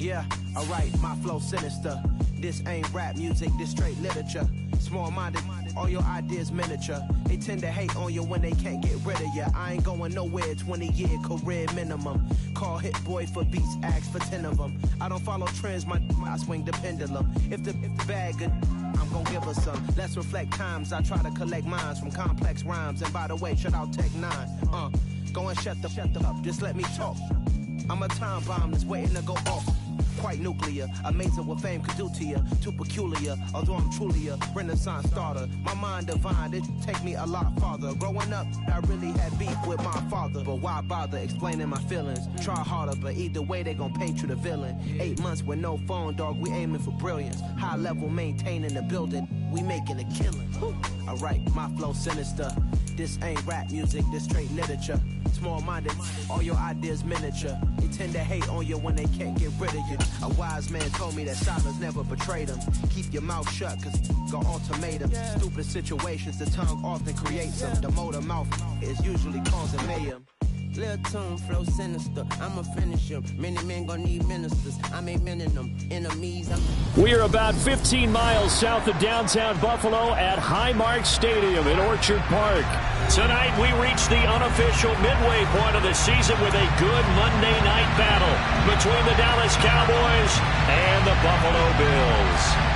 Yeah, alright, my flow sinister. This ain't rap music, this straight literature. Small-minded, all your ideas miniature. They tend to hate on you when they can't get rid of you. I ain't going nowhere, 20-year career minimum. Call Hit Boy for beats, ask for 10 of them. I don't follow trends, I swing the pendulum. If the bag good, I'm gon' give her some. Let's reflect times, I try to collect minds from complex rhymes. And by the way, shout out Tech 9. Go and shut the up, just let me talk. I'm a time bomb that's waiting to go off. Quite nuclear, amazing what fame could do to you. Too peculiar, although I'm truly a renaissance starter. My mind divine, it take me a lot farther. Growing up, I really had beef with my father. But why bother explaining my feelings? Try harder, but either way they gon' paint you the villain. 8 months with no phone, dog, we aiming for brilliance. High level maintaining the building, we making a killing. Alright, my flow sinister. This ain't rap music, this straight literature. Small-minded, all your ideas miniature. They tend to hate on you when they can't get rid of you. A wise man told me that silence never betrayed him. Keep your mouth shut, cause got ultimatums. Stupid situations, the tongue often creates them. The motor mouth is usually causing mayhem. Lil' tune, flow sinister, I'ma finish him. Many men gon' need ministers, I'm aiming them. Enemies, We are about 15 miles south of downtown Buffalo at Highmark Stadium in Orchard Park. Tonight we reach the unofficial midway point of the season with a good Monday night battle between the Dallas Cowboys and the Buffalo Bills.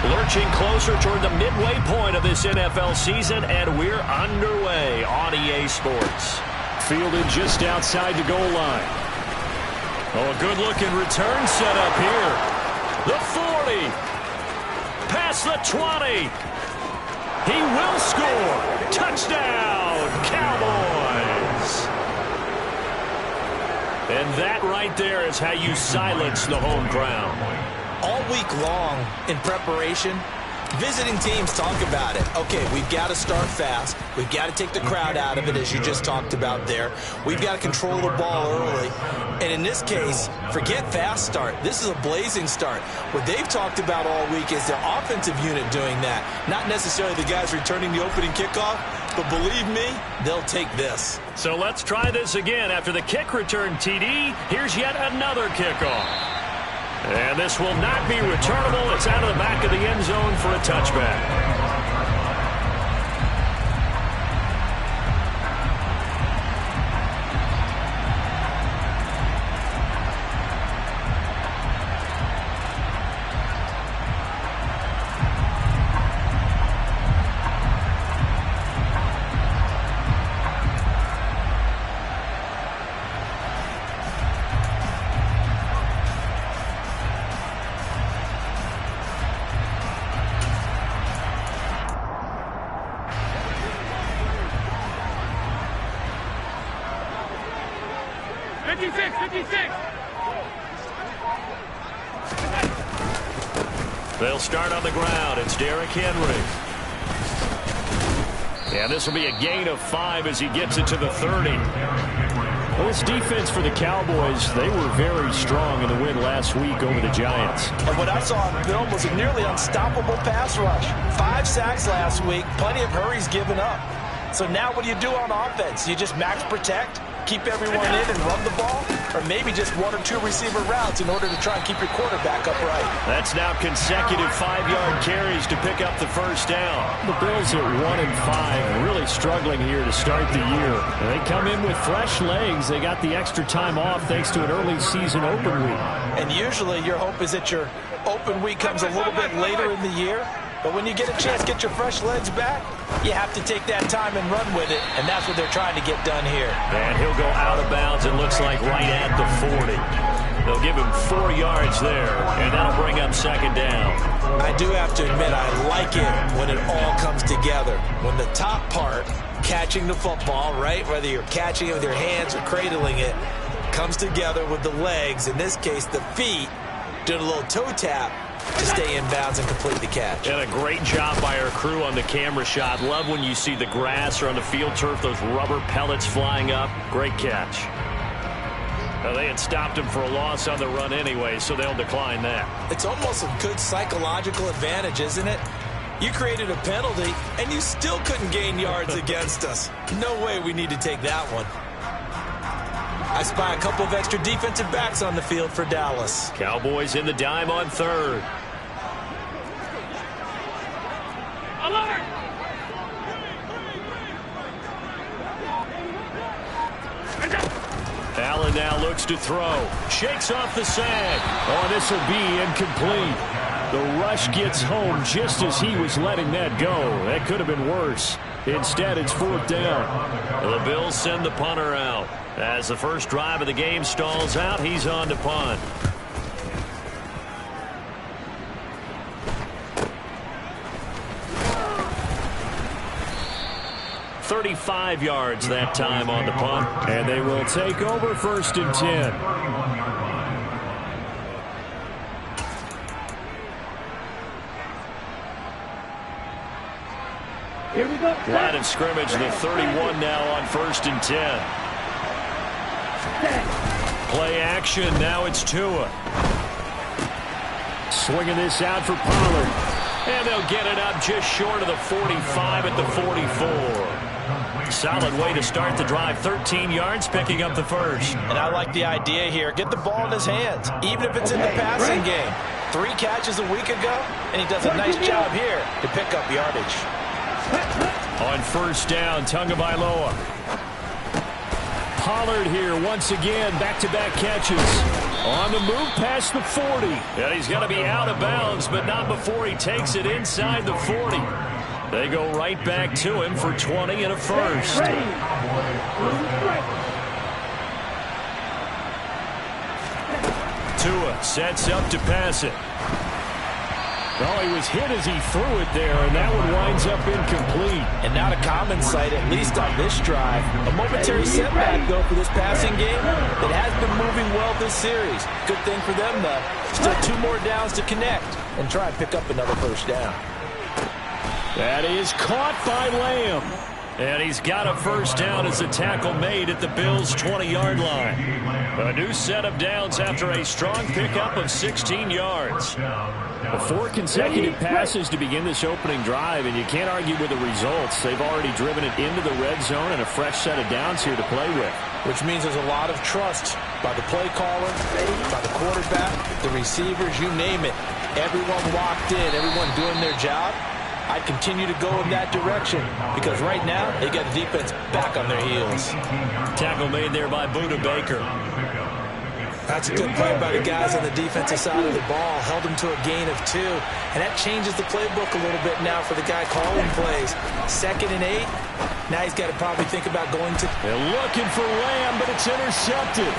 Lurching closer toward the midway point of this NFL season, and we're underway on EA Sports. Fielded just outside the goal line. Oh, a good-looking return set up here. The 40. Past the 20. He will score. Touchdown, Cowboys. And that right there is how you silence the home crowd. All week long in preparation, visiting teams talk about it. Okay, we've got to start fast. We've got to take the crowd out of it, as you just talked about there. We've got to control the ball early. And in this case, forget fast start. This is a blazing start. What they've talked about all week is their offensive unit doing that. Not necessarily the guys returning the opening kickoff, but believe me, they'll take this. So let's try this again. After the kick return TD, here's yet another kickoff. And this will not be returnable. It's out of the back of the end zone for a touchback. They'll start on the ground. It's Derrick Henry. And this will be a gain of 5 as he gets it to the 30. Well, this defense for the Cowboys, they were very strong in the win last week over the Giants. And what I saw on film was a nearly unstoppable pass rush. 5 sacks last week, plenty of hurries given up. So now what do you do on offense? You just max protect, keep everyone in and run the ball, or maybe just 1 or 2 receiver routes in order to try and keep your quarterback upright. That's now consecutive 5-yard carries to pick up the first down. The Bills at 1-5, really struggling here to start the year. They come in with fresh legs. They got the extra time off thanks to an early season open week. And usually your hope is that your open week comes a little bit later in the year. But when you get a chance to get your fresh legs back, you have to take that time and run with it, and that's what they're trying to get done here. And he'll go out of bounds, it looks like right at the 40. They'll give him 4 yards there, and that'll bring up second down. I do have to admit, I like it when it all comes together. When the top part, catching the football, right, whether you're catching it with your hands or cradling it, comes together with the legs, in this case the feet, doing a little toe tap. to stay in bounds and complete the catch. And a great job by our crew on the camera shot. Love when you see the grass or on the field turf, those rubber pellets flying up. Great catch. Well, they had stopped him for a loss on the run anyway, so they'll decline that. It's almost a good psychological advantage, isn't it? You created a penalty, and you still couldn't gain yards against us. No way we need to take that one. I spy a couple of extra defensive backs on the field for Dallas. Cowboys in the dime on third. Allen now looks to throw. Shakes off the sag. Oh, this will be incomplete. The rush gets home just as he was letting that go. That could have been worse. Instead, it's fourth down. The Bills send the punter out. As the first drive of the game stalls out, he's on to punt. .35 yards that time on the punt. And they will take over first and 10. Here we go. Line of scrimmage, the 31 now on first and 10. Play action, now it's Tua. Swinging this out for Pollard. And they'll get it up just short of the 45 at the 44. Solid way to start the drive. 13 yards, picking up the first. And I like the idea here. Get the ball in his hands, even if it's in the passing game. 3 catches a week ago, and he does a nice job here to pick up yardage. On first down, Tagovailoa. Pollard here once again, back-to-back catches. On the move past the 40. And he's got to be out of bounds, but not before he takes it inside the 40. They go right back to him for 20 and a first. Tua sets up to pass it. Well, he was hit as he threw it there, and that one winds up incomplete. And not a common sight, at least on this drive. A momentary setback, though, for this passing game that has been moving well this series. Good thing for them, though. Still 2 more downs to connect and try and pick up another first down. That is caught by Lamb. And he's got a first down as the tackle made at the Bills' 20-yard line. A new set of downs after a strong pickup of 16 yards. 4 consecutive passes to begin this opening drive, and you can't argue with the results. They've already driven it into the red zone and a fresh set of downs here to play with. Which means there's a lot of trust by the play caller, by the quarterback, the receivers, you name it. Everyone locked in, everyone doing their job. I continue to go in that direction because right now they got the defense back on their heels. Tackle made there by Buda Baker. That's a good play by the guys on the defensive side of the ball. Held him to a gain of 2. And that changes the playbook a little bit now for the guy calling plays. 2nd and 8. Now he's got to probably think about going to... They're looking for Lamb, but it's intercepted.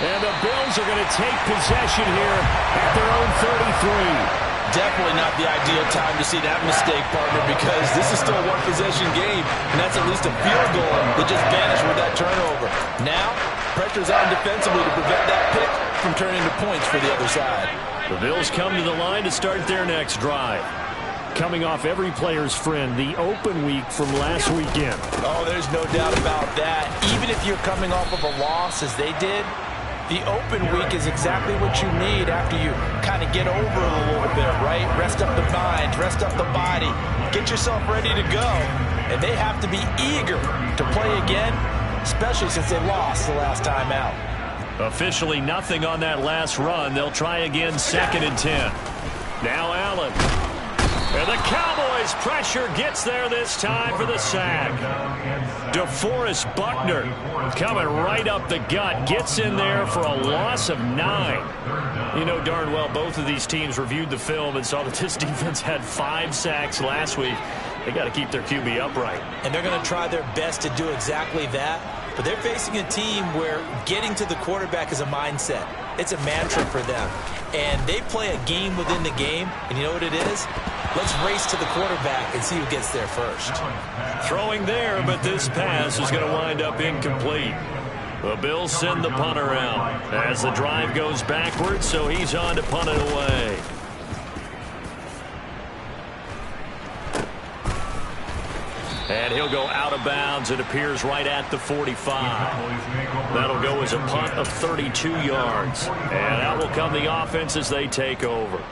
And the Bills are going to take possession here at their own 33. Definitely not the ideal time to see that mistake, partner, because this is still a one-possession game, and that's at least a field goal that just vanished with that turnover. Now, pressure's on defensively to prevent that pick from turning to points for the other side. The Bills come to the line to start their next drive. Coming off every player's friend, the open week from last weekend. Oh, there's no doubt about that. Even if you're coming off of a loss as they did, the open week is exactly what you need after you kind of get over it a little bit, right? Rest up the mind, rest up the body, get yourself ready to go. And they have to be eager to play again, especially since they lost the last time out. Officially nothing on that last run. They'll try again, 2nd and 10. Now Allen. And the Cowboys' pressure gets there this time for the sack. DeForest Buckner coming right up the gut. Gets in there for a loss of 9. You know darn well both of these teams reviewed the film and saw that this defense had 5 sacks last week. They got to keep their QB upright. And they're going to try their best to do exactly that. But they're facing a team where getting to the quarterback is a mindset. It's a mantra for them. And they play a game within the game. And you know what it is? Let's race to the quarterback and see who gets there first. Throwing there, but this pass is going to wind up incomplete. The Bills send the punter out as the drive goes backwards, so he's on to punt it away. And he'll go out of bounds. It appears right at the 45. That'll go as a punt of 32 yards. And out will come the offense as they take over.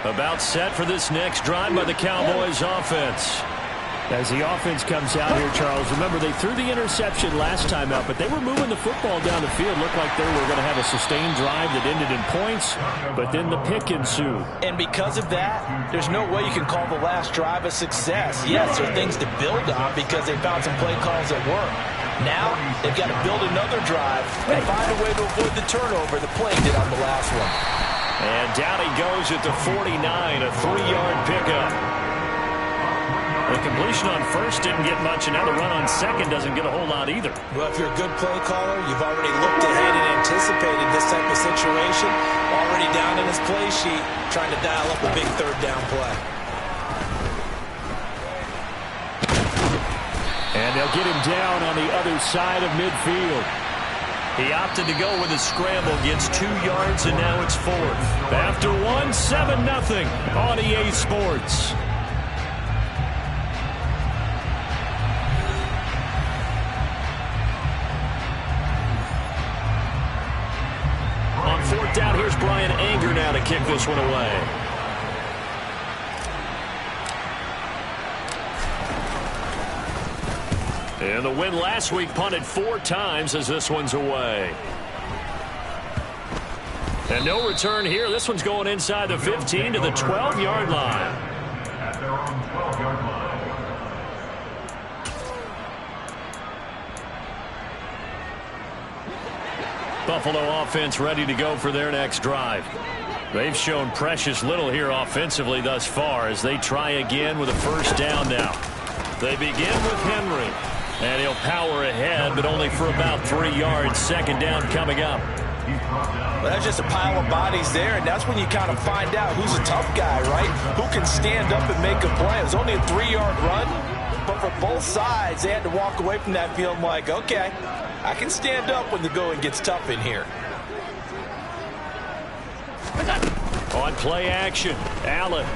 About set for this next drive by the Cowboys offense. As the offense comes out here, Charles, remember they threw the interception last time out, but they were moving the football down the field. Looked like they were going to have a sustained drive that ended in points, but then the pick ensued. And because of that, there's no way you can call the last drive a success. Yes, there are things to build on because they found some play calls that work. Now, they've got to build another drive and find a way to avoid the turnover that plagued it on the last one. And down he goes at the 49, a 3-yard pickup. The completion on first didn't get much, and now the run on second doesn't get a whole lot either. Well, if you're a good play caller, you've already looked ahead and anticipated this type of situation. Already down in his play sheet, trying to dial up a big third down play. And they'll get him down on the other side of midfield. He opted to go with a scramble, gets 2 yards, and now it's fourth. After 7-0 on EA Sports. On fourth down, here's Brian Anger now to kick this one away. And the win last week punted 4 times as this one's away. And no return here. This one's going inside the 15 to the 12-yard line. At their own 12-yard line. Buffalo offense ready to go for their next drive. They've shown precious little here offensively thus far as they try again with a first down now. They begin with Henry, and he'll power ahead, but only for about 3 yards. Second down coming up. Well, that's just a pile of bodies there, and that's when you kind of find out who's a tough guy, right? Who can stand up and make a play. It was only a 3-yard run, but for both sides, they had to walk away from that field like, okay, I can stand up when the going gets tough in here. On play action, Allen.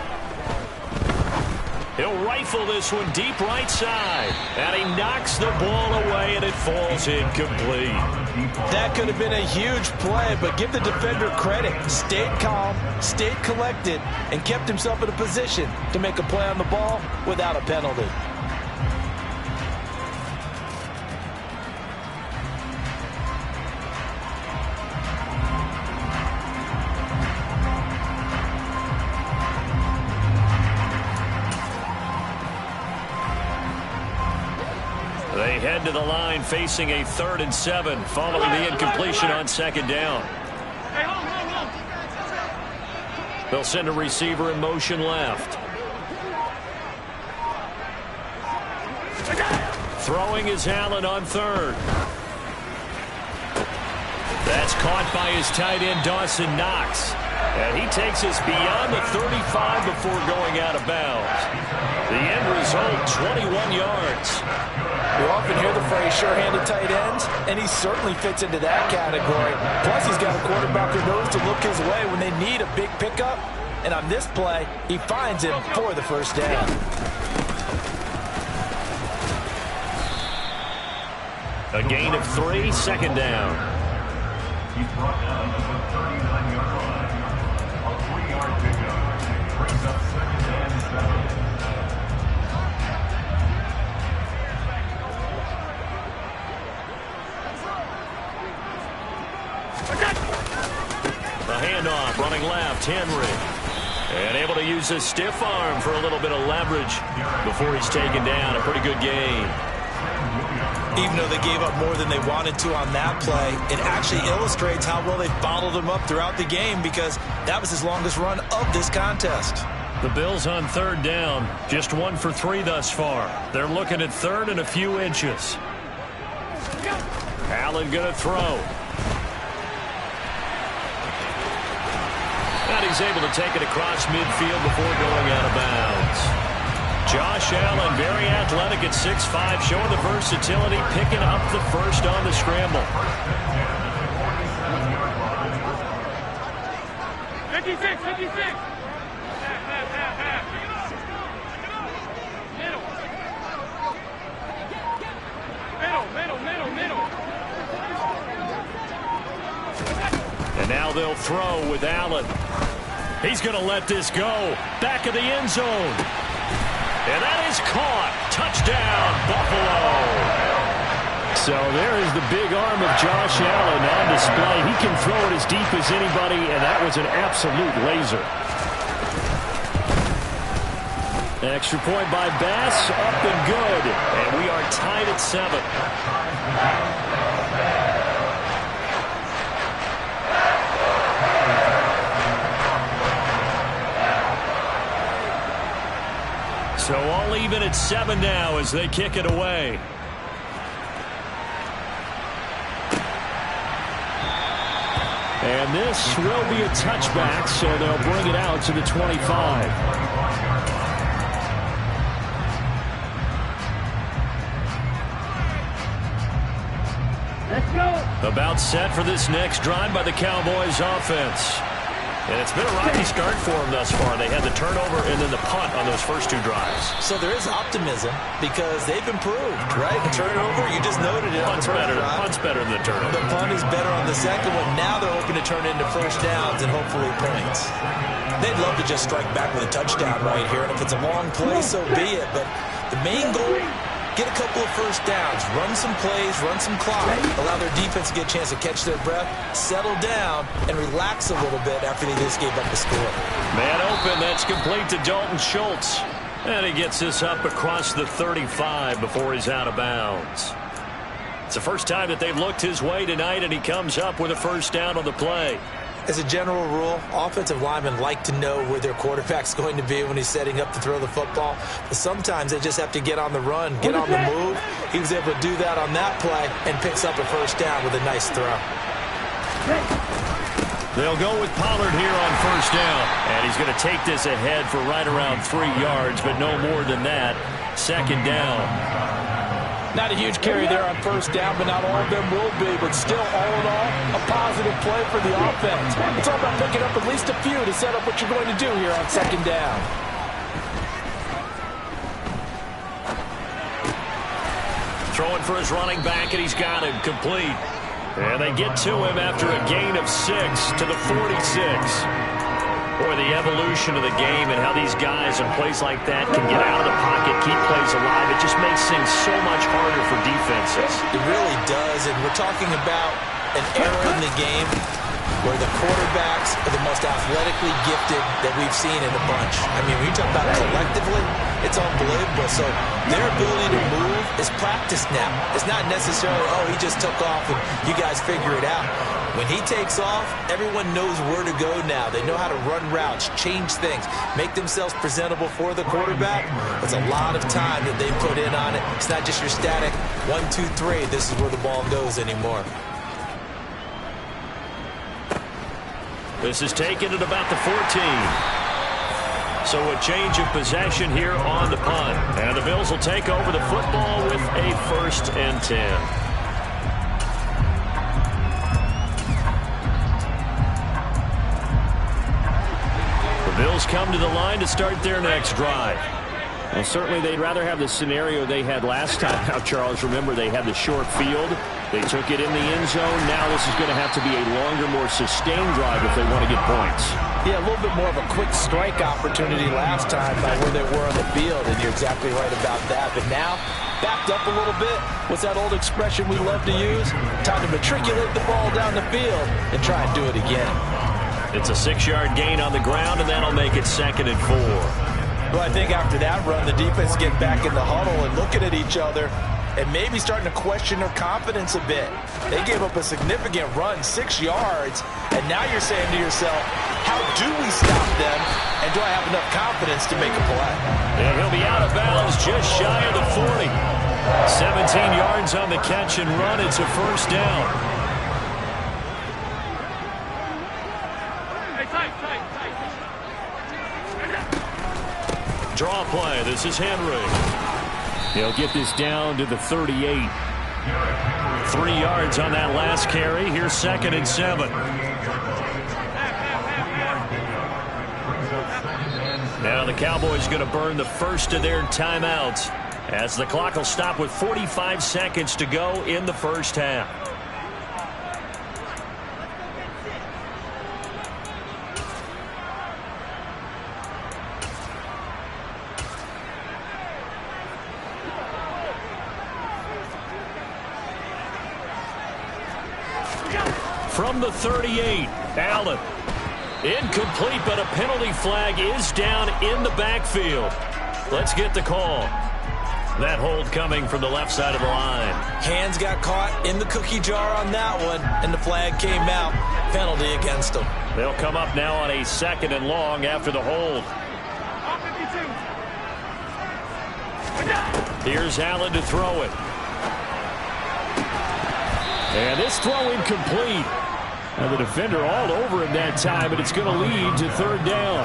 He'll rifle this one deep right side. And he knocks the ball away, and it falls incomplete. That could have been a huge play, but give the defender credit. Stayed calm, stayed collected, and kept himself in a position to make a play on the ball without a penalty. They head to the line facing a 3rd and 7 following the incompletion on second down. They'll send a receiver in motion left. Throwing is Allen on 3rd. That's caught by his tight end Dawson Knox. And he takes us beyond the 35 before going out of bounds. The end result, 21 yards. You often hear the phrase sure-handed tight ends, and he certainly fits into that category. Plus, he's got a quarterback who knows to look his way when they need a big pickup. And on this play, he finds him for the first down. A gain of 3, second down. He's brought down to the 39-yard line. A 3-yard pickup brings up 2nd and 7. The handoff, running left, Henry. And able to use his stiff arm for a little bit of leverage before he's taken down. A pretty good game. Even though they gave up more than they wanted to on that play, it actually illustrates how well they bottled him up throughout the game because that was his longest run of this contest. The Bills on 3rd down, just 1 for 3 thus far. They're looking at 3rd and a few inches. Allen going to throw. And he's able to take it across midfield before going out of bounds. Josh Allen, very athletic at 6'5", showing the versatility, picking up the first on the scramble. 56, 56. Middle. And now they'll throw with Allen. He's going to let this go. Back of the end zone. And that is caught. Touchdown, Buffalo. So there is the big arm of Josh Allen on display. He can throw it as deep as anybody, and that was an absolute laser. Extra point by Bass, up and good. And we are tied at 7. So all even at 7 now as they kick it away. And this will be a touchback, so they'll bring it out to the 25. Let's go. About set for this next drive by the Cowboys offense. And it's been a rocky start for them thus far. They had the turnover and then the punt on those first 2 drives. So there is optimism because they've improved, right? The turnover, you just noted it. Punt's better than the turnover. The punt is better on the second one. Now they're hoping to turn into first downs and hopefully points. They'd love to just strike back with a touchdown right here. And if it's a long play, so be it. But the main goal, get a couple of first downs, run some plays, run some clock, allow their defense to get a chance to catch their breath, settle down, and relax a little bit after they just gave up the score. Man open, that's complete to Dalton Schultz. And he gets this up across the 35 before he's out of bounds. It's the first time that they've looked his way tonight, and he comes up with a first down on the play. As a general rule, offensive linemen like to know where their quarterback's going to be when he's setting up to throw the football. But sometimes they just have to get on the run, get on the move. He was able to do that on that play and picks up a first down with a nice throw. They'll go with Pollard here on first down. And he's going to take this ahead for right around 3 yards, but no more than that. Second down. Not a huge carry there on first down, but not all of them will be. But still, all in all, a positive play for the offense. It's all about picking up at least a few to set up what you're going to do here on second down. Throwing for his running back, and he's got him complete. And they get to him after a gain of 6 to the 46. Boy, the evolution of the game and how these guys in plays like that can get out of the pocket, keep plays alive, it just makes things so much harder for defenses. It really does, and we're talking about an era in the game where the quarterbacks are the most athletically gifted that we've seen in a bunch. I mean, when you talk about collectively, it's unbelievable. So their ability to move is practiced now. It's not necessarily, oh, he just took off and you guys figure it out. When he takes off, everyone knows where to go now. They know how to run routes, change things, make themselves presentable for the quarterback. It's a lot of time that they put in on it. It's not just your static 1, 2, 3, this is where the ball goes anymore. This is taken at about the 14. So a change of possession here on the punt. And the Bills will take over the football with a 1st and 10. Bills come to the line to start their next drive. Well, certainly they'd rather have the scenario they had last time. Now, Charles, remember they had the short field. They took it in the end zone. Now this is going to have to be a longer, more sustained drive if they want to get points. Yeah, a little bit more of a quick strike opportunity last time by where they were on the field, and you're exactly right about that. But now, backed up a little bit. What's that old expression we love to use? Time to matriculate the ball down the field and try and do it again. It's a 6-yard gain on the ground, and that'll make it 2nd and 4. Well, I think after that run, the defense get back in the huddle and looking at each other and maybe starting to question their confidence a bit. They gave up a significant run, 6 yards, and now you're saying to yourself, how do we stop them, and do I have enough confidence to make a play? And he'll be out of bounds just shy of the 40. 17 yards on the catch and run. It's a first down. Draw play. This is Henry. He'll get this down to the 38. 3 yards on that last carry. Here's 2nd and 7. Now the Cowboys going to burn the first of their timeouts as the clock will stop with 45 seconds to go in the first half. From the 38, Allen. Incomplete, but a penalty flag is down in the backfield. Let's get the call. That hold coming from the left side of the line. Hands got caught in the cookie jar on that one, and the flag came out. Penalty against them. They'll come up now on a 2nd and long after the hold. Here's Allen to throw it. And this throw incomplete. And the defender all over him that time, but it's going to lead to 3rd down.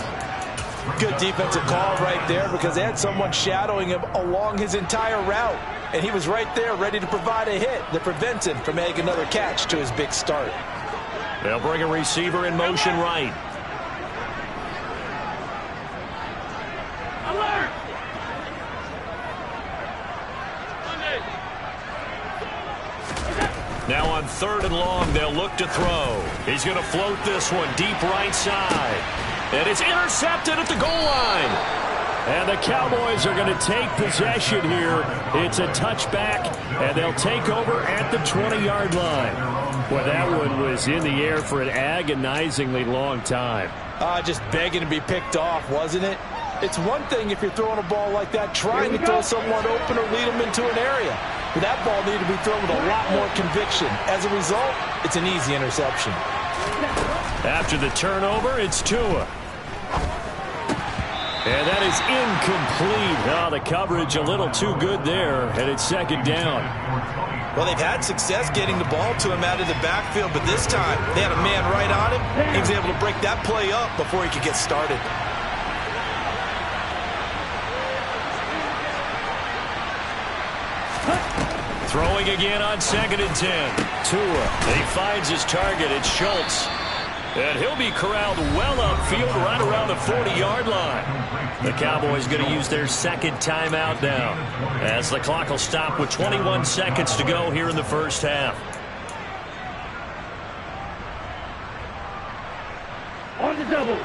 Good defensive call right there because they had someone shadowing him along his entire route. And he was right there ready to provide a hit that prevents him from making another catch to his big start. They'll bring a receiver in motion right. Alert! Now on 3rd and long, they'll look to throw. He's going to float this one deep right side. And it's intercepted at the goal line. And the Cowboys are going to take possession here. It's a touchback, and they'll take over at the 20-yard line. Well, that one was in the air for an agonizingly long time. Just begging to be picked off, wasn't it? It's one thing if you're throwing a ball like that, trying to throw someone open or lead them into an area. But that ball needed to be thrown with a lot more conviction. As a result, it's an easy interception. After the turnover, it's Tua. And that is incomplete. Oh, the coverage a little too good there, and it's 2nd down. Well, they've had success getting the ball to him out of the backfield, but this time they had a man right on him. He was able to break that play up before he could get started. Throwing again on 2nd and 10. Tua. He finds his target. It's Schultz. And he'll be corralled well upfield right around the 40-yard line. The Cowboys going to use their 2nd timeout now as the clock will stop with 21 seconds to go here in the first half. On the double.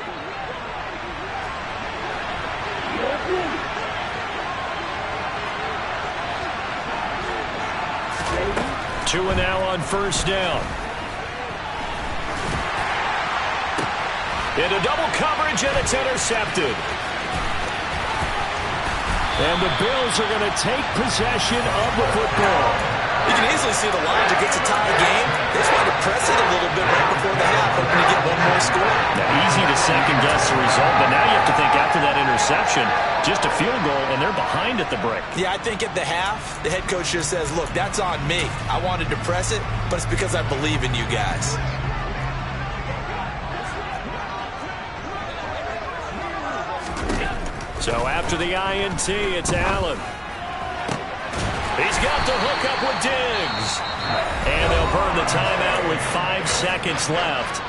Tua now on 1st down. Into double coverage, and it's intercepted. And the Bills are going to take possession of the football. You can easily see the logic. It's a tie game. They just want to press it a little bit right before the half, hoping to get one more score. Now, easy to second-guess the result, but now you have to think after that interception, just a field goal, and they're behind at the break. Yeah, I think at the half, the head coach just says, look, that's on me. I wanted to press it, but it's because I believe in you guys. So after the INT, it's Allen. He's got the hook up with Diggs. And they'll burn the timeout with 5 seconds left.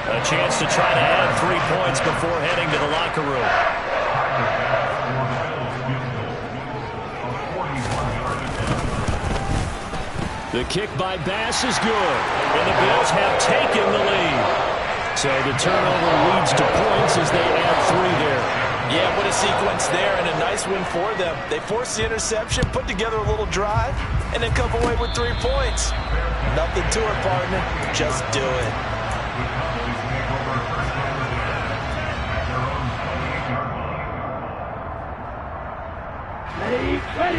A chance to try to add 3 points before heading to the locker room. The kick by Bass is good. And the Bills have taken the lead. So the turnover leads to points as they add 3 there. Yeah, what a sequence there, and a nice win for them. They forced the interception, put together a little drive, and then come away with 3 points. Nothing to it, partner. Just do it.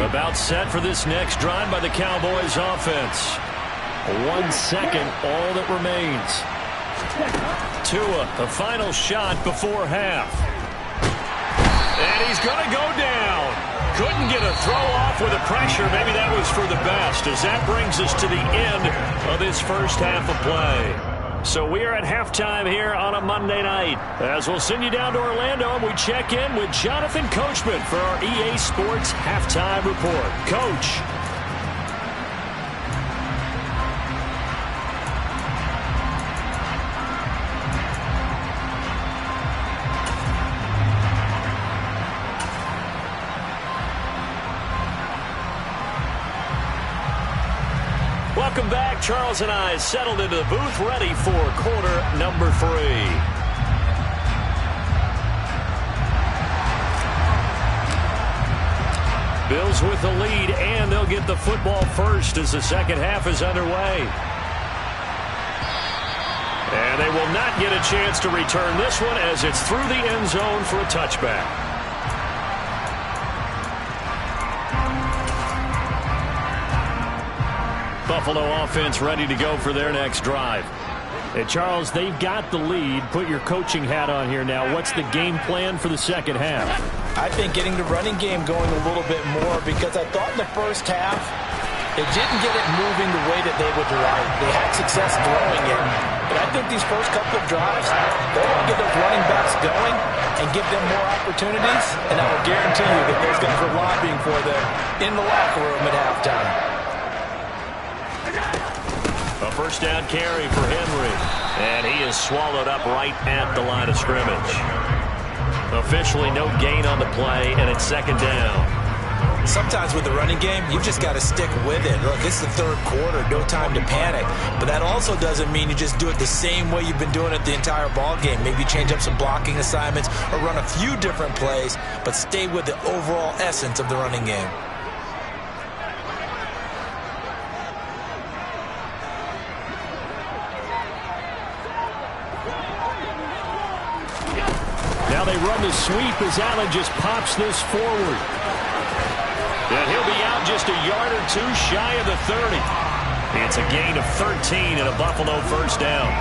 About set for this next drive by the Cowboys offense. 1 second, all that remains. Tua, the final shot before half. And he's going to go down. Couldn't get a throw off with the pressure. Maybe that was for the best, as that brings us to the end of this first half of play. So we are at halftime here on a Monday night. As we'll send you down to Orlando, and we check in with Jonathan Coachman for our EA Sports Halftime Report. Coach. Welcome back. Charles and I settled into the booth, ready for quarter number 3. Bills with the lead, and they'll get the football first as the second half is underway. And they will not get a chance to return this one as it's through the end zone for a touchback. Buffalo offense ready to go for their next drive. Hey, Charles, they've got the lead. Put your coaching hat on here now. What's the game plan for the second half? I think getting the running game going a little bit more, because I thought in the first half they didn't get it moving the way that they would like. They had success throwing it. But I think these first couple of drives, they're going to get those running backs going and give them more opportunities. And I will guarantee you that those guys are lobbying for them in the locker room at halftime. A first down carry for Henry. And he is swallowed up right at the line of scrimmage. Officially no gain on the play, and it's second down. Sometimes with the running game, you've just got to stick with it. Look, it's the third quarter, no time to panic. But that also doesn't mean you just do it the same way you've been doing it the entire ball game. Maybe change up some blocking assignments or run a few different plays, but stay with the overall essence of the running game. Now they run the sweep as Allen just pops this forward. And he'll be out just a yard or two shy of the 30. It's a gain of 13 and a Buffalo first down.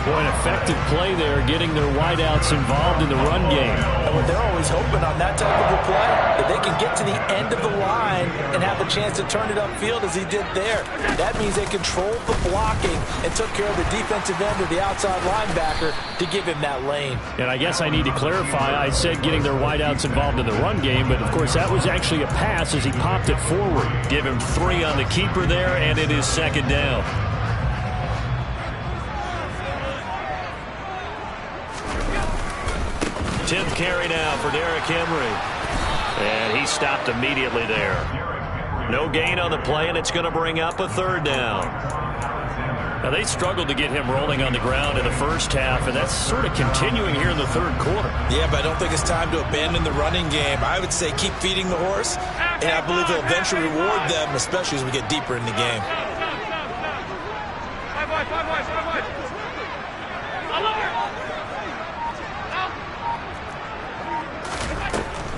Boy, an effective play there, getting their wideouts involved in the run game. And they're always hoping on that type of a play that they can get to the end of the line and have a chance to turn it upfield as he did there. That means they controlled the blocking and took care of the defensive end or the outside linebacker to give him that lane. And I guess I need to clarify, I said getting their wideouts involved in the run game, but of course that was actually a pass as he popped it forward. Give him 3 on the keeper there, and it is second down. Tenth carry now for Derrick Henry. And he stopped immediately there. No gain on the play, and it's going to bring up a third down. Now, they struggled to get him rolling on the ground in the first half, and that's sort of continuing here in the third quarter. Yeah, but I don't think it's time to abandon the running game. I would say keep feeding the horse, and I believe he'll eventually reward them, especially as we get deeper in the game.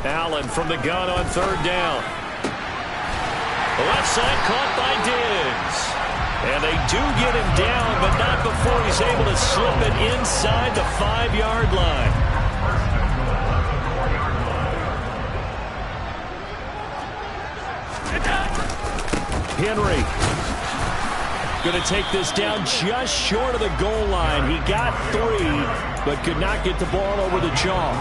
Allen from the gun on third down. The left side caught by Diggs. And they do get him down, but not before he's able to slip it inside the 5-yard line. Henry going to take this down just short of the goal line. He got 3, but could not get the ball over the chalk.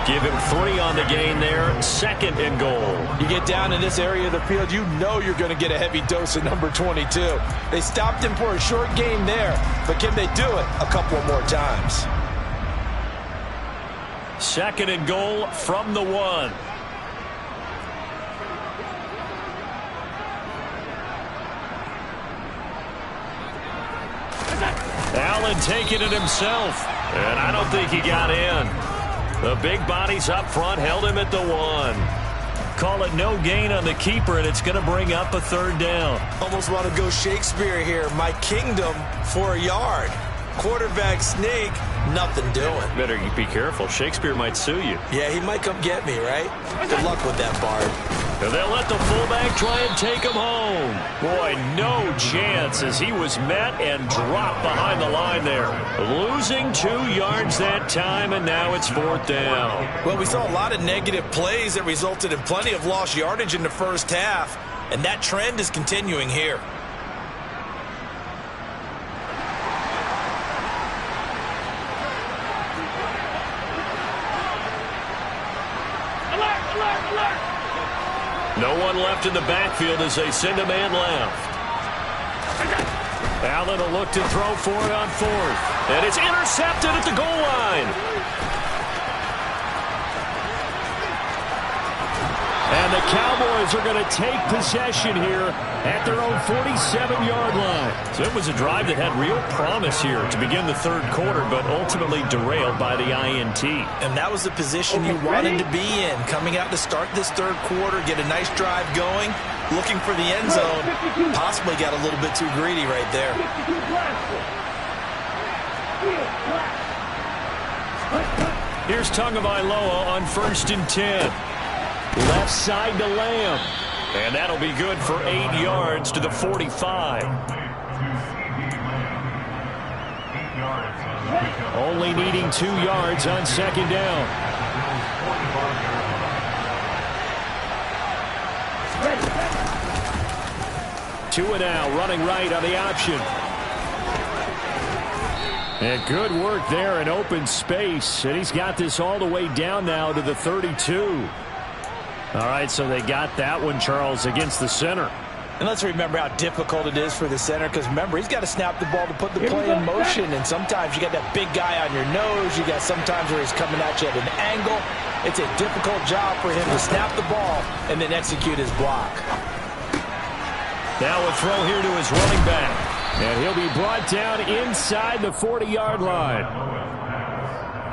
Give him 3 on the gain there. Second and goal. You get down in this area of the field, you know you're going to get a heavy dose of number 22. They stopped him for a short game there, but can they do it a couple more times? Second and goal from the 1. Allen taking it himself, and I don't think he got in. The big bodies up front held him at the 1. Call it no gain on the keeper, and it's going to bring up a third down. Almost want to go Shakespeare here. My kingdom for a yard. Quarterback sneak, nothing doing. Better be careful. Shakespeare might sue you. Yeah, he might come get me, right? Good luck with that, Bard. And they'll let the fullback try and take him home. Boy, no chance as he was met and dropped behind the line there. Losing 2 yards that time, and now it's fourth down. Well, we saw a lot of negative plays that resulted in plenty of lost yardage in the first half, and that trend is continuing here. No one left in the backfield as they send a man left. Allen will look to throw for it on fourth. And it's intercepted at the goal line. And the Cowboys are going to take possession here at their own 47-yard line. So it was a drive that had real promise here to begin the third quarter, but ultimately derailed by the INT. And that was the position you wanted to be in. Coming out to start this third quarter, get a nice drive going, looking for the end zone. Possibly got a little bit too greedy right there. Here's Tagovailoa on 1st and 10. Left side to Lamb. And that'll be good for 8 yards to the 45. Only needing 2 yards on 2nd down. Tua now running right on the option. And good work there in open space. And he's got this all the way down now to the 32. All right, so they got that one, Charles, against the center. And let's remember how difficult it is for the center, because remember, he's got to snap the ball to put the play in motion. And sometimes you got that big guy on your nose. You got sometimes where he's coming at you at an angle. It's a difficult job for him to snap the ball and then execute his block. Now a throw here to his running back. And he'll be brought down inside the 40-yard line.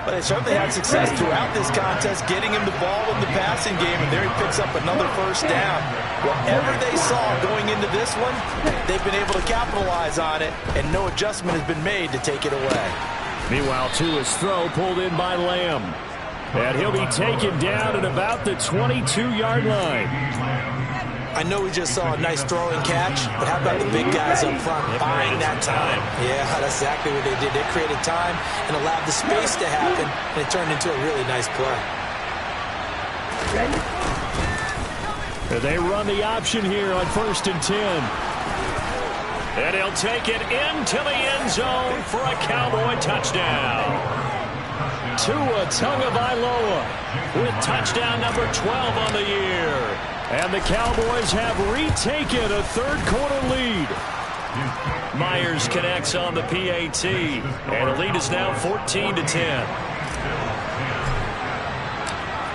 But they certainly had success throughout this contest, getting him the ball in the passing game, and there he picks up another first down. Whatever they saw going into this one, they've been able to capitalize on it, and no adjustment has been made to take it away. Meanwhile, Tua's throw pulled in by Lamb. And he'll be taken down at about the 22-yard line. I know we just saw a nice throw and catch, but how about the big guys up front buying that time? Yeah, that's exactly what they did. They created time and allowed the space to happen, and it turned into a really nice play. They run the option here on 1st and 10. And he'll take it into the end zone for a Cowboy touchdown. Tua Tagovailoa with touchdown number 12 on the year. And the Cowboys have retaken a third-quarter lead. Myers connects on the PAT, and the lead is now 14-10.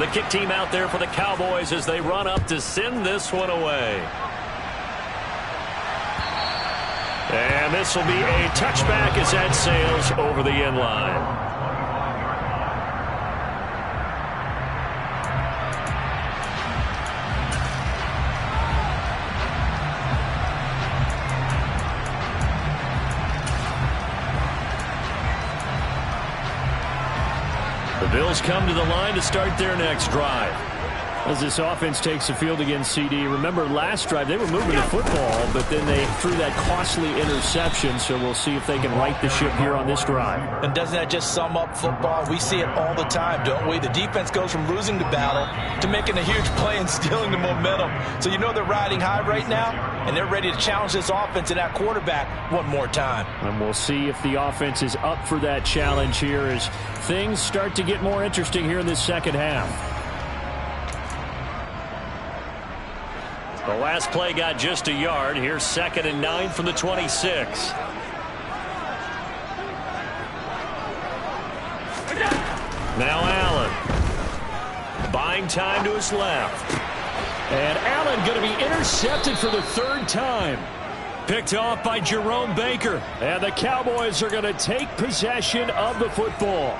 The kick team out there for the Cowboys as they run up to send this one away. And this will be a touchback as that sails over the end line. The Bills come to the line to start their next drive. As this offense takes the field against CD, remember last drive they were moving the football, but then they threw that costly interception, so we'll see if they can right the ship here on this drive. And doesn't that just sum up football? We see it all the time, don't we? The defense goes from losing the battle to making a huge play and stealing the momentum. So you know they're riding high right now, and they're ready to challenge this offense and that quarterback one more time. And we'll see if the offense is up for that challenge here as things start to get more interesting here in this second half. The last play got just a yard. Here's 2nd and 9 from the 26. Now Allen. Buying time to his left. And Allen going to be intercepted for the 3rd time. Picked off by Jerome Baker. And the Cowboys are going to take possession of the football.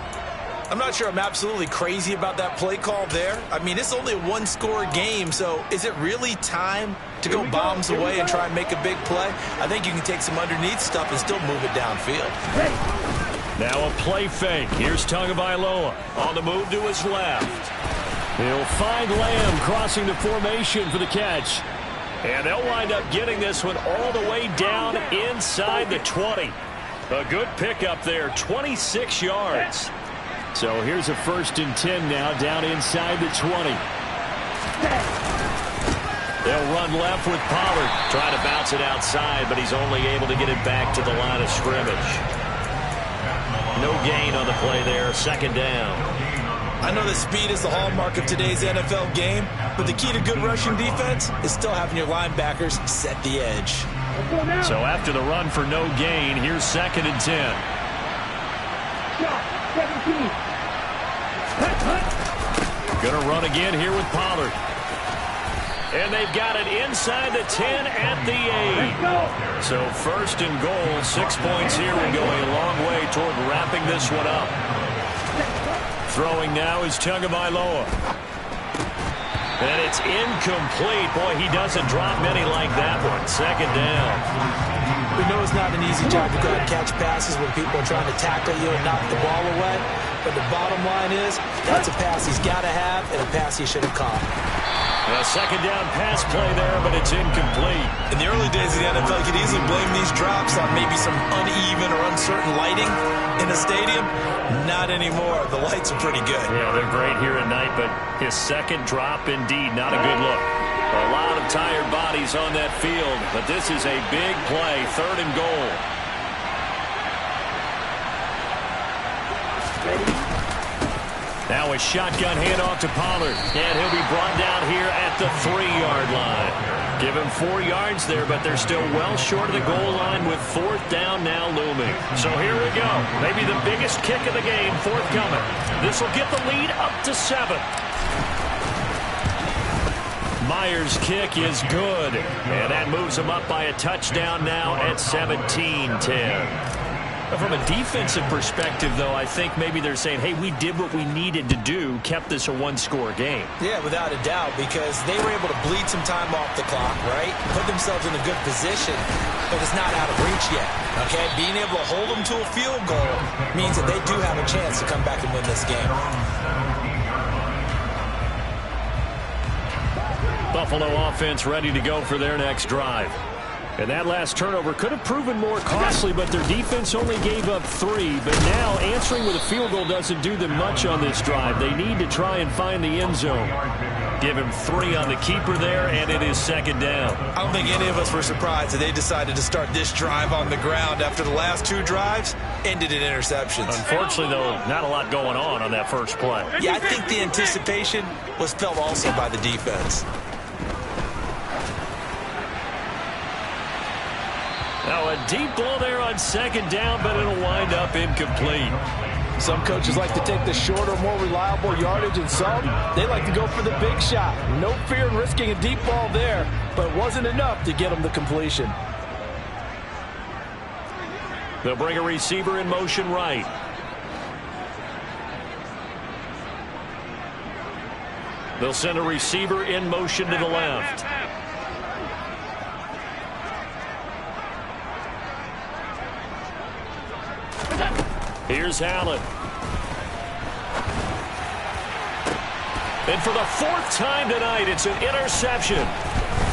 I'm not sure I'm absolutely crazy about that play call there. I mean, it's only a one-score game, so is it really time to go bombs away and try and make a big play? I think you can take some underneath stuff and still move it downfield. Now a play fake. Here's Tagovailoa on the move to his left. He'll find Lamb crossing the formation for the catch. And they'll wind up getting this one all the way down inside the 20. A good pickup there, 26 yards. So here's a 1st and 10 now down inside the 20. They'll run left with Pollard. Trying to bounce it outside, but he's only able to get it back to the line of scrimmage. No gain on the play there, 2nd down. I know that speed is the hallmark of today's NFL game, but the key to good rushing defense is still having your linebackers set the edge. So after the run for no gain, here's 2nd and 10. 17. Gonna run again here with Pollard. And they've got it inside the 10 at the 8. So 1st and goal, 6 points here will go a long way toward wrapping this one up. Throwing now is Tagovailoa. And it's incomplete. Boy, he doesn't drop many like that one. 2nd down. We know it's not an easy job to grab catch passes when people are trying to tackle you and knock the ball away. But the bottom line is, that's a pass he's got to have and a pass he should have caught. A 2nd down pass play there, but it's incomplete. In the early days of the NFL, you could easily blame these drops on maybe some uneven or uncertain lighting in a stadium. Not anymore. The lights are pretty good. Yeah, they're great here at night, but his 2nd drop, indeed, not a good look. A lot of tired bodies on that field, but this is a big play, 3rd and goal. Now a shotgun handoff to Pollard, and he'll be brought down here at the 3-yard line. Give him 4 yards there, but they're still well short of the goal line with 4th down now looming. So here we go. Maybe the biggest kick of the game forthcoming. This will get the lead up to 7. Myers' kick is good, and that moves him up by a touchdown now at 17-10. From a defensive perspective, though, I think maybe they're saying, hey, we did what we needed to do, kept this a 1-score game. Yeah, without a doubt, because they were able to bleed some time off the clock, right? Put themselves in a good position, but it's not out of reach yet, okay? Being able to hold them to a field goal means that they do have a chance to come back and win this game. Buffalo offense ready to go for their next drive. And that last turnover could have proven more costly, but their defense only gave up 3. But now answering with a field goal doesn't do them much on this drive. They need to try and find the end zone. Give him 3 on the keeper there, and it is 2nd down. I don't think any of us were surprised that they decided to start this drive on the ground after the last 2 drives ended in interceptions. Unfortunately, though, not a lot going on that first play. Yeah, I think the anticipation was felt also by the defense. Now a deep ball there on 2nd down, but it'll wind up incomplete. Some coaches like to take the shorter, more reliable yardage, and some, they like to go for the big shot. No fear in risking a deep ball there, but it wasn't enough to get them the completion. They'll bring a receiver in motion right. They'll send a receiver in motion to the left. Here's Allen. And for the 4th time tonight, it's an interception.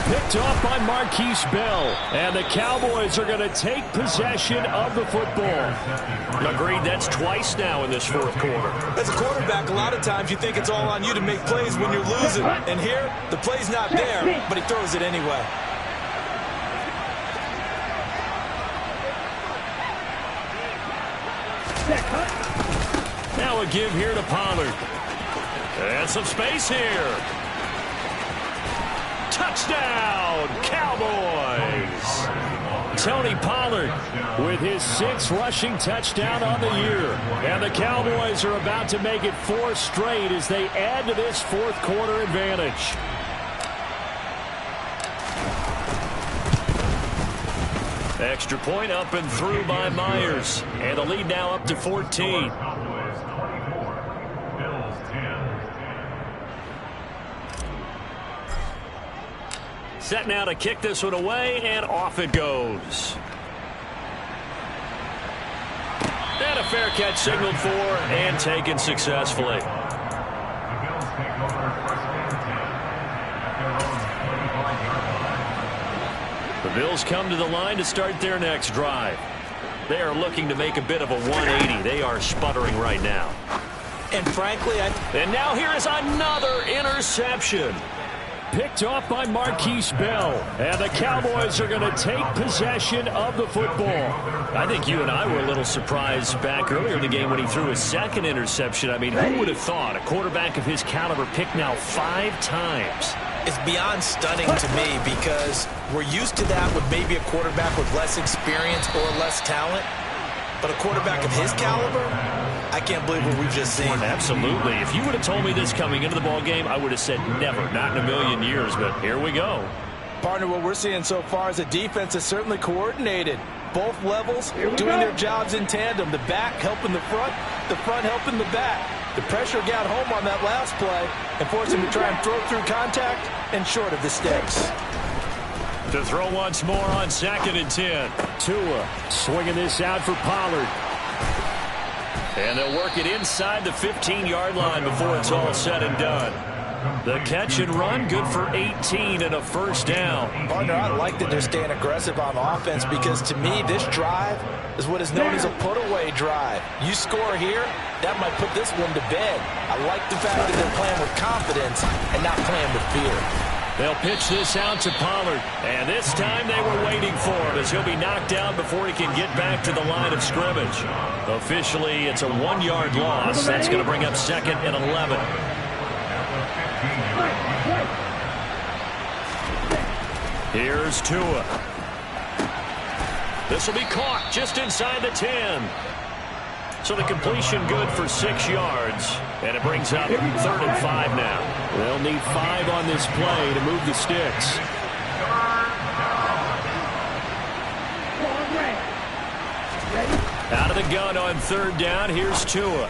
Picked off by Marquise Bell. And the Cowboys are going to take possession of the football. Agreed, that's twice now in this 4th quarter. As a quarterback, a lot of times you think it's all on you to make plays when you're losing. And here, the play's not there, but he throws it anyway. Now a give here to Pollard. And some space here. Touchdown, Cowboys! Tony Pollard with his 6th rushing touchdown on the year. And the Cowboys are about to make it 4 straight as they add to this 4th quarter advantage. Extra point up and through by Myers. And the lead now up to 14. Set now to kick this one away, and off it goes. And a fair catch signaled for and taken successfully. The Bills come to the line to start their next drive. They are looking to make a bit of a 180. They are sputtering right now. And frankly, And now here is another interception. Picked off by Marquise Bell. And the Cowboys are going to take possession of the football. I think you and I were a little surprised back earlier in the game when he threw his second interception. I mean, who would have thought a quarterback of his caliber picked now 5 times? It's beyond stunning to me because we're used to that with maybe a quarterback with less experience or less talent. But a quarterback of his caliber, I can't believe what we've just seen. Absolutely. If you would have told me this coming into the ball game, I would have said never, not in a million years. But here we go. Partner, what we're seeing so far is a defense that's certainly coordinated. Both levels doing their jobs in tandem. The back helping the front helping the back. The pressure got home on that last play and forced him to try and throw through contact and short of the sticks. To throw once more on 2nd and 10. Tua swinging this out for Pollard. And they'll work it inside the 15-yard line before it's all said and done. The catch and run, good for 18 and a first down. Partner, I like that they're staying aggressive on offense because to me, this drive is what is known as a put-away drive. You score here, that might put this one to bed. I like the fact that they're playing with confidence and not playing with fear. They'll pitch this out to Pollard. And this time they were waiting for him as he'll be knocked down before he can get back to the line of scrimmage. Officially, it's a 1-yard loss. That's going to bring up 2nd and 11. Here's Tua. This will be caught just inside the 10. So the completion good for 6 yards. And it brings up 3rd and 5 now. They'll need 5 on this play to move the sticks. Out of the gun on 3rd down. Here's Tua.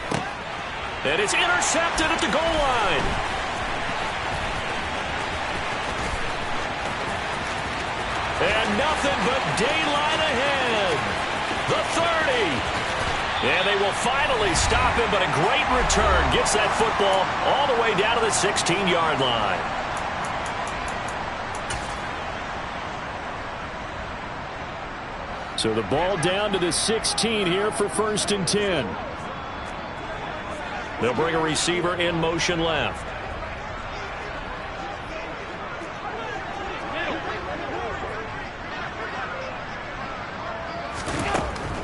And it's intercepted at the goal line. And nothing but daylight ahead. The 30. And they will finally stop him, but a great return gets that football all the way down to the 16-yard line. So the ball down to the 16 here for 1st and 10. They'll bring a receiver in motion left.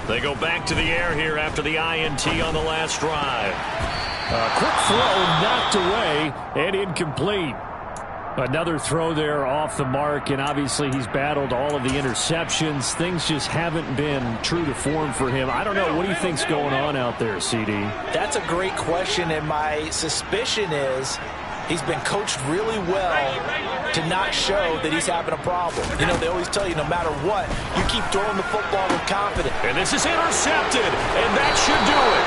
They go back to the air here after the INT on the last drive. A quick throw knocked away and incomplete. Another throw there off the mark, and obviously he's battled all of the interceptions. Things just haven't been true to form for him. I don't know. What do you think's going on out there, CD? That's a great question, and my suspicion is he's been coached really well to not show that he's having a problem. You know, they always tell you no matter what, you keep throwing the football with confidence. And this is intercepted, and that should do it.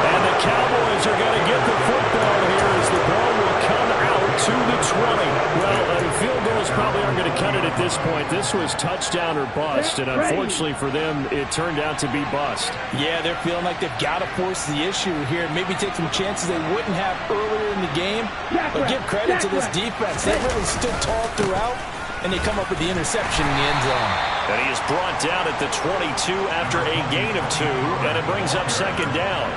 And the Cowboys are going to get the football here as the ball will come out to the 20. Well, field goals probably aren't going to cut it at this point. This was touchdown or bust, and unfortunately for them, it turned out to be bust. Yeah, they're feeling like they've got to force the issue here and maybe take some chances they wouldn't have earlier in the game. But give credit to this defense. They really stood tall throughout, and they come up with the interception in the end zone. And he is brought down at the 22 after a gain of 2, and it brings up 2nd down.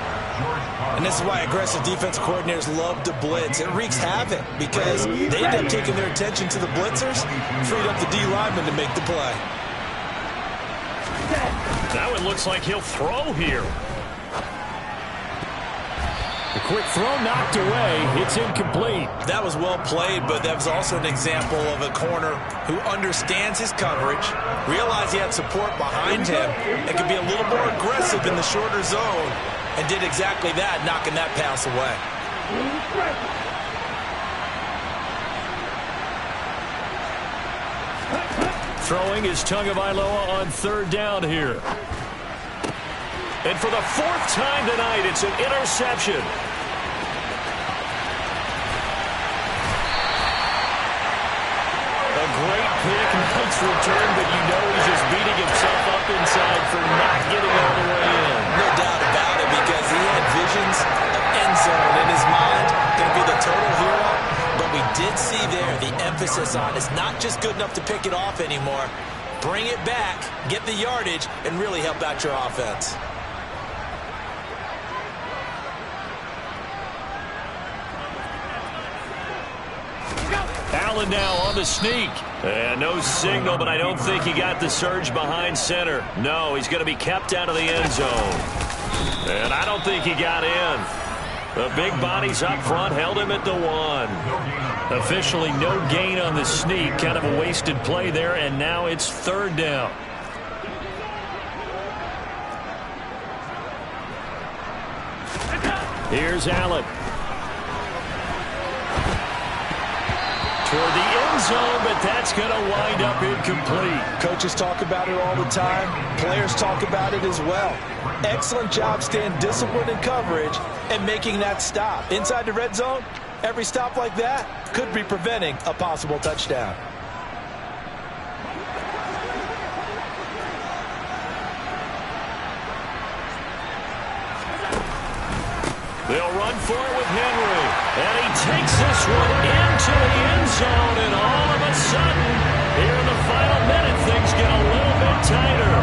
And this is why aggressive defense coordinators love to blitz. It wreaks havoc because they end up taking their attention to the blitzers, freed up the D lineman to make the play. Now it looks like he'll throw here. A quick throw knocked away. It's incomplete. That was well played, but that was also an example of a corner who understands his coverage, realized he had support behind him, and could be a little more aggressive in the shorter zone, and did exactly that, knocking that pass away. Throwing is Tagovailoa on 3rd down here. And for the 4th time tonight, it's an interception. A great pick, nice return, but you know he's just beating himself up inside for not getting all the way in. No doubt about it, because he had visions of end zone in his mind, going to be the total hero. But we did see there the emphasis on it's not just good enough to pick it off anymore. Bring it back, get the yardage, and really help out your offense. Allen now on the sneak. And no signal, but I don't think he got the surge behind center. No, he's going to be kept out of the end zone. And I don't think he got in. The big bodies up front held him at the 1. Officially no gain on the sneak. Kind of a wasted play there, and now it's 3rd down. Here's Allen. Toward the end zone, but that's going to wind up incomplete. Coaches talk about it all the time. Players talk about it as well. Excellent job staying disciplined in coverage and making that stop. Inside the red zone, every stop like that could be preventing a possible touchdown. They'll run for it with Henry. And he takes this one into the end zone. And all of a sudden, here in the final minute, things get a little bit tighter.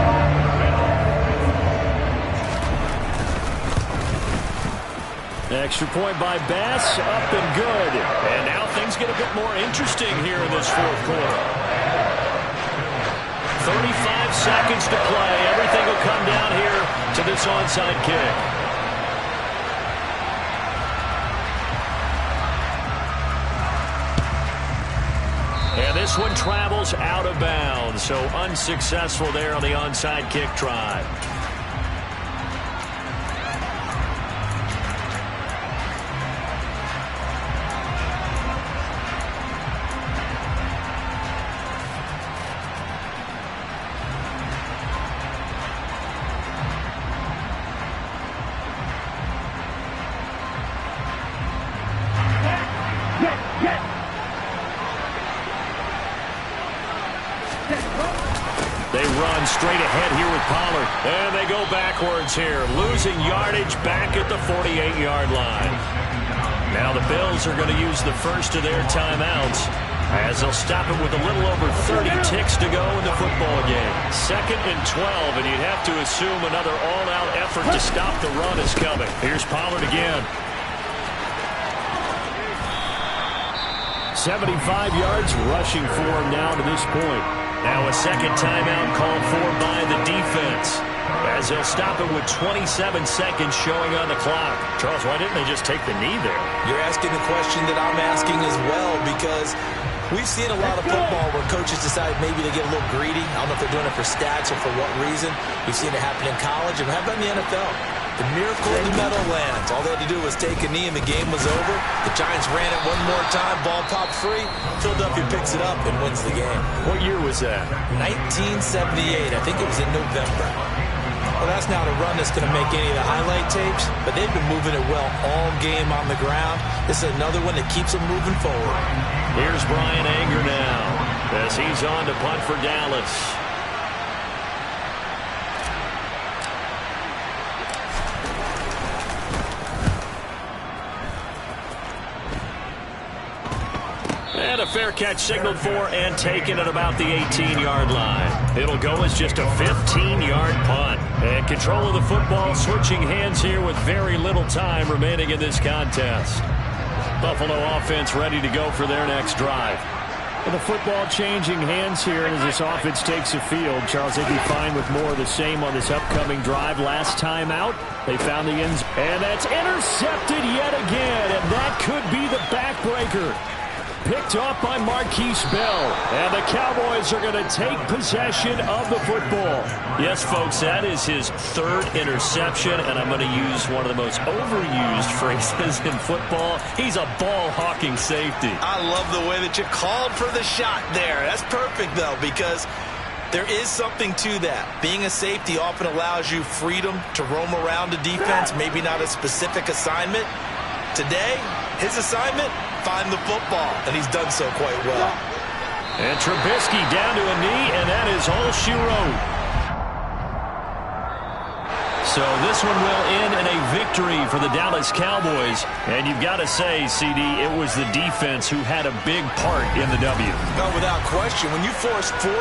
Extra point by Bass, up and good. And now things get a bit more interesting here in this 4th quarter. 35 seconds to play. Everything will come down here to this onside kick. And this one travels out of bounds, so unsuccessful there on the onside kick try. Straight ahead here with Pollard. And they go backwards here, losing yardage back at the 48-yard line. Now the Bills are going to use the first of their timeouts as they'll stop it with a little over 30 ticks to go in the football game. 2nd and 12, and you'd have to assume another all-out effort to stop the run is coming. Here's Pollard again. 75 yards rushing for him now to this point. Now a second timeout called for by the defense as they'll stop it with 27 seconds showing on the clock. Charles, why didn't they just take the knee there? You're asking the question that I'm asking as well, because we've seen a lot of football where coaches decide maybe to get a little greedy. I don't know if they're doing it for stats or for what reason. We've seen it happen in college, and how about in the NFL? The miracle of the Meadowlands. All they had to do was take a knee and the game was over. The Giants ran it one more time. Ball popped free. Philadelphia picks it up and wins the game. What year was that? 1978. I think it was in November. Well, that's not a run that's going to make any of the highlight tapes, but they've been moving it well all game on the ground. This is another one that keeps them moving forward. Here's Brian Anger now as he's on to punt for Dallas. And a fair catch signaled for and taken at about the 18-yard line. It'll go as just a 15-yard punt. And control of the football switching hands here with very little time remaining in this contest. Buffalo offense ready to go for their next drive. Well, the football changing hands here as this offense takes the field. Charles, they'd be fine with more of the same on this upcoming drive. Last time out, they found the ends. And that's intercepted yet again. And that could be the backbreaker. Picked off by Marquise Bell. And the Cowboys are going to take possession of the football. Yes, folks, that is his 3rd interception, and I'm going to use one of the most overused phrases in football. He's a ball-hawking safety. I love the way that you called for the shot there. That's perfect, though, because there is something to that. Being a safety often allows you freedom to roam around the defense, maybe not a specific assignment. Today, his assignment, find the football, and he's done so quite well. And Trubisky down to a knee, and that is all she wrote. So this one will end in a victory for the Dallas Cowboys. And you've got to say, CD, it was the defense who had a big part in the W. No, without question. When you force 4